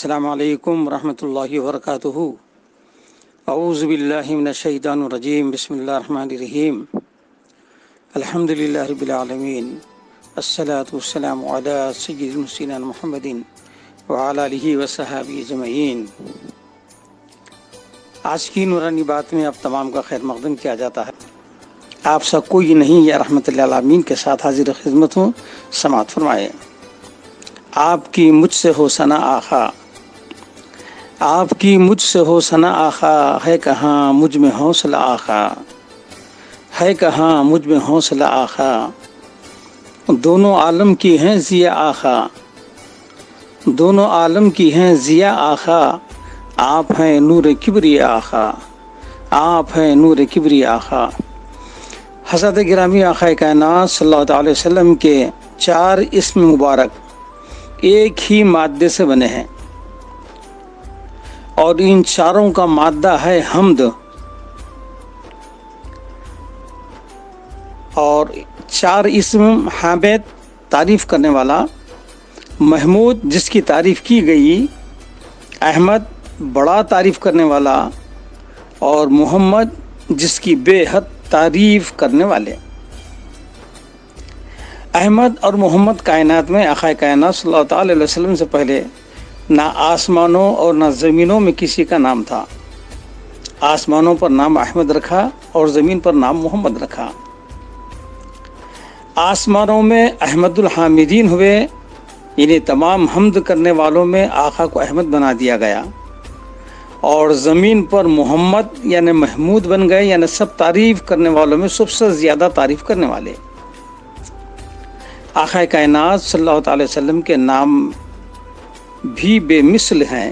السلام علیکم ورحمۃ اللہ وبرکاتہ۔ اعوذ باللہ من الشیطان الرجیم، بسم اللہ الرحمن الرحیم، الحمد للہ رب العالمین، الصلاۃ والسلام علی سید المرسلین محمد وعلی آلہ وصحبہ اجمعین۔ آج کی نورانی بات میں آپ تمام کا خیر مقدم کیا جاتا ہے۔ آپ سب کوئی نہیں یا رحمت اللہ العالمین کے ساتھ حاضر خدمت ہوں، سماعت فرمائے۔ آپ کی مجھ سے ہو ثنا آخا، آپ کی مجھ سے ہو ثنا آخا، ہے کہاں مجھ میں حوصلہ آخا، ہے کہاں مجھ میں حوصلہ آخا، دونوں عالم کی ہیں ضیا آخا، دونوں عالم کی ہیں ضیا آخا، آپ ہیں نور کبری آخا، آپ ہیں نور کبری آخا۔ حضرت گرامی آقا کائنات صلی اللہ علیہ وسلم کے 4 اسم مبارک ایک ہی مادے سے بنے ہیں، اور ان چاروں کا مادہ ہے حمد، اور 4 اسم حامد تعریف کرنے والا، محمود جس کی تعریف کی گئی، احمد بڑا تعریف کرنے والا، اور محمد جس کی بے حد تعریف کرنے والے۔ احمد اور محمد کائنات میں آقا کائنات صلی اللہ تعالی علیہ وسلم سے پہلے نہ آسمانوں اور نہ زمینوں میں کسی کا نام تھا۔ آسمانوں پر نام احمد رکھا اور زمین پر نام محمد رکھا۔ آسمانوں میں احمد الحامدین ہوئے، یعنی تمام حمد کرنے والوں میں آقا کو احمد بنا دیا گیا، اور زمین پر محمد یعنی محمود بن گئے، یعنی سب تعریف کرنے والوں میں سب سے زیادہ تعریف کرنے والے۔ آقا کائنات صلی اللہ تعالی وسلم کے نام بھی بے مثل ہیں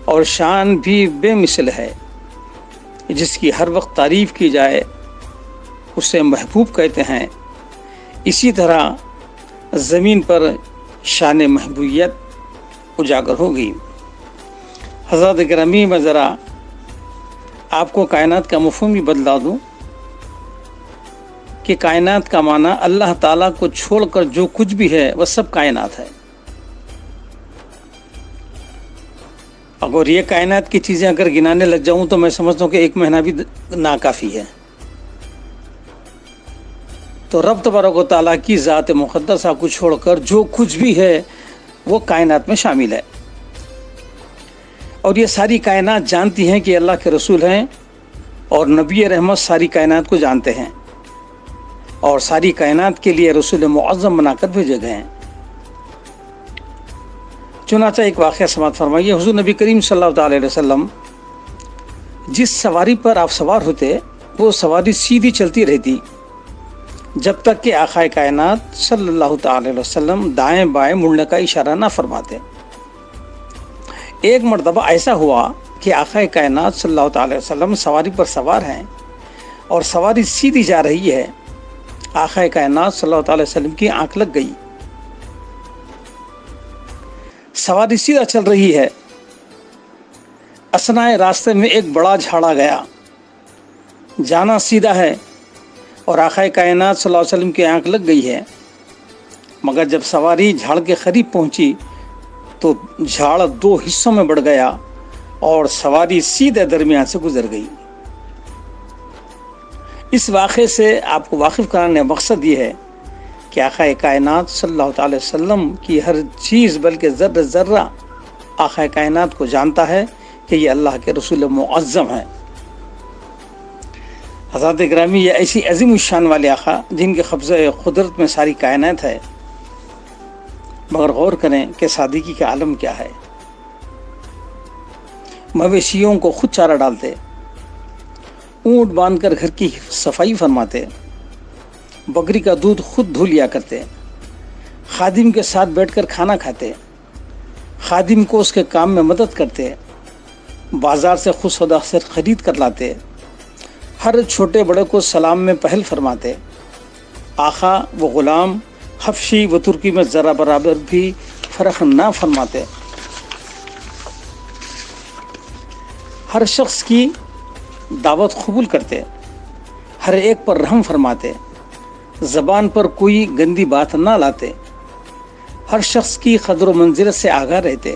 اور شان بھی بے مثل ہے، جس کی ہر وقت تعریف کی جائے اسے محبوب کہتے ہیں۔ اسی طرح زمین پر شان محبوبیت اجاگر ہوگی۔ حضرت گرامی میں ذرا آپ کو کائنات کا مفہوم بھی بدلا دوں کہ کائنات کا معنی اللہ تعالیٰ کو چھوڑ کر جو کچھ بھی ہے وہ سب کائنات ہے۔ اگر یہ کائنات کی چیزیں اگر گنانے لگ جاؤں تو میں سمجھتا ہوں کہ 1 مہینہ بھی ناکافی ہے۔ تو رب تبارک و تعالیٰ کی ذات مقدسہ کو چھوڑ کر جو کچھ بھی ہے وہ کائنات میں شامل ہے، اور یہ ساری کائنات جانتی ہیں کہ اللہ کے رسول ہیں، اور نبی رحمت ساری کائنات کو جانتے ہیں، اور ساری کائنات کے لیے رسول معظم بنا کر بھیجے گئے ہیں۔ چنانچہ ایک واقعہ سماعت فرمائیے۔ حضور نبی کریم صلی اللہ علیہ وسلم جس سواری پر آپ سوار ہوتے وہ سواری سیدھی چلتی رہتی جب تک کہ آقا کائنات صلی اللہ تعالی وسلم دائیں بائیں مڑنے کا اشارہ نہ فرماتے۔ ایک مرتبہ ایسا ہوا کہ آقا کائنات صلی اللہ تعالی وسلم سواری پر سوار ہیں اور سواری سیدھی جا رہی ہے۔ آقا کائنات صلی اللہ تعالی وسلم کی آنکھ لگ گئی، سواری سیدھا چل رہی ہے، اثناء راستے میں ایک بڑا جھاڑ آ گیا۔ جانا سیدھا ہے اور آقا کائنات صلی اللہ علیہ وسلم کی آنکھ لگ گئی ہے، مگر جب سواری جھاڑ کے قریب پہنچی تو جھاڑ 2 حصوں میں بڑھ گیا اور سواری سیدھے درمیان سے گزر گئی۔ اس واقعے سے آپ کو واقف کرانے کا مقصد یہ ہے کہ آقا کائنات صلی اللہ تعالی وسلم کی ہر چیز بلکہ ذرہ ذرہ آقا کائنات کو جانتا ہے کہ یہ اللہ کے رسول معظم ہیں۔ حضرت گرامی یہ ایسی عظیم الشان والے آقا جن کے قبضہ قدرت میں ساری کائنات ہے، مگر غور کریں کہ سادگی کا عالم کیا ہے۔ مویشیوں کو خود چارہ ڈالتے، اونٹ باندھ کر گھر کی صفائی فرماتے، بکری کا دودھ خود دھو لیا کرتے، خادم کے ساتھ بیٹھ کر کھانا کھاتے، خادم کو اس کے کام میں مدد کرتے، بازار سے خود سودا سے خرید کر لاتے، ہر چھوٹے بڑے کو سلام میں پہل فرماتے۔ آقا و غلام حبشی و ترکی میں ذرا برابر بھی فرق نہ فرماتے، ہر شخص کی دعوت قبول کرتے، ہر ایک پر رحم فرماتے، زبان پر کوئی گندی بات نہ لاتے، ہر شخص کی قدر و منزلت سے آگاہ رہتے،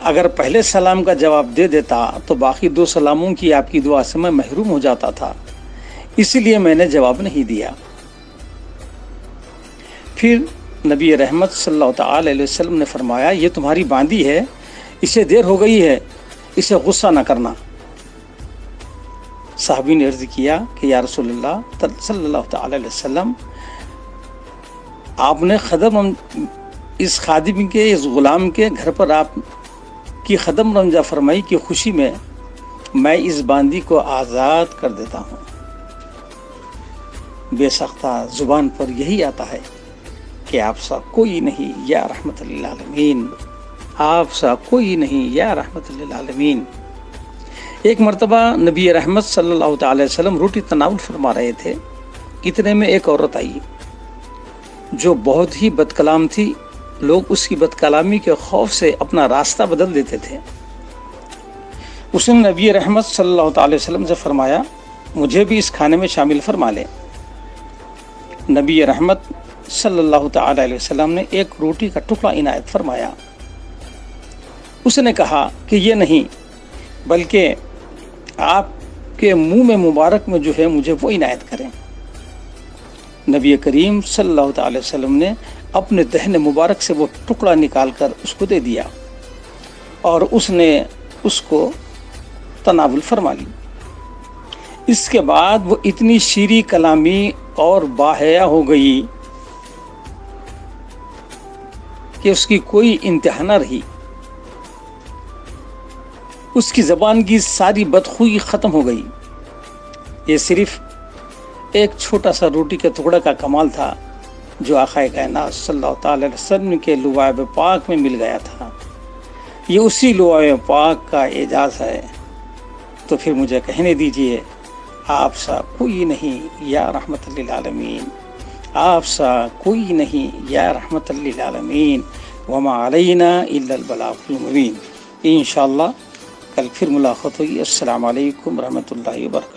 اگر پہلے سلام کا جواب دے دیتا تو باقی 2 سلاموں کی آپ کی دعا سے میں محروم ہو جاتا تھا، اسی لیے میں نے جواب نہیں دیا۔ پھر نبی رحمت صلی اللہ تعالی علیہ وسلم نے فرمایا، یہ تمہاری باندی ہے، اسے دیر ہو گئی ہے، اسے غصہ نہ کرنا۔ صحابی نے عرض کیا کہ یا رسول اللہ صلی اللہ تعالی علیہ وسلم، آپ نے اس خادم کے، اس غلام کے گھر پر آپ کی قدم رنجہ فرمائی کی خوشی میں اس باندی کو آزاد کر دیتا ہوں۔ بے سختہ زبان پر یہی آتا ہے کہ آپ سا کوئی نہیں یا رحمت للعالمین، آپ سا کوئی نہیں یا رحمت للعالمین۔ ایک مرتبہ نبی رحمت صلی اللہ تعالی وسلم روٹی تناول فرما رہے تھے، اتنے میں ایک عورت آئی جو بہت ہی بد کلام تھی۔ لوگ اس کی بد کلامی کے خوف سے اپنا راستہ بدل دیتے تھے۔ اس نے نبی رحمت صلی اللہ تعالی وسلم سے فرمایا، مجھے بھی اس کھانے میں شامل فرما لے۔ نبی رحمت صلی اللہ تعالی علیہ وسلم نے ایک روٹی کا ٹکڑا عنایت فرمایا۔ اس نے کہا کہ یہ نہیں، بلکہ آپ کے منہ میں مبارک میں جو ہے مجھے وہ عنایت کریں۔ نبی کریم صلی اللہ تعالی وسلم نے اپنے دہن مبارک سے وہ ٹکڑا نکال کر اس کو دے دیا اور اس نے اس کو تناول فرما لی۔ اس کے بعد وہ اتنی شیریں کلامی اور باحیا ہو گئی کہ اس کی کوئی انتہا نہ رہی۔ اس کی زبان کی ساری بدخوئی ختم ہو گئی۔ یہ صرف ایک چھوٹا سا روٹی کے ٹکڑے کا کمال تھا جو آقا کائنات صلی اللہ تعالی علیہ وسلم کے لعاب پاک میں مل گیا تھا۔ یہ اسی لعاب پاک کا اعجاز ہے۔ تو پھر مجھے کہنے دیجئے، آپ سا کوئی نہیں یا رحمت للعالمین، آپ سا کوئی نہیں یا رحمت للعالمین، وما علینا الا البلاغ المبین۔ انشاءاللہ کل پھر ملاقات ہوگی۔ السلام علیکم ورحمۃ اللہ وبرکاتہ۔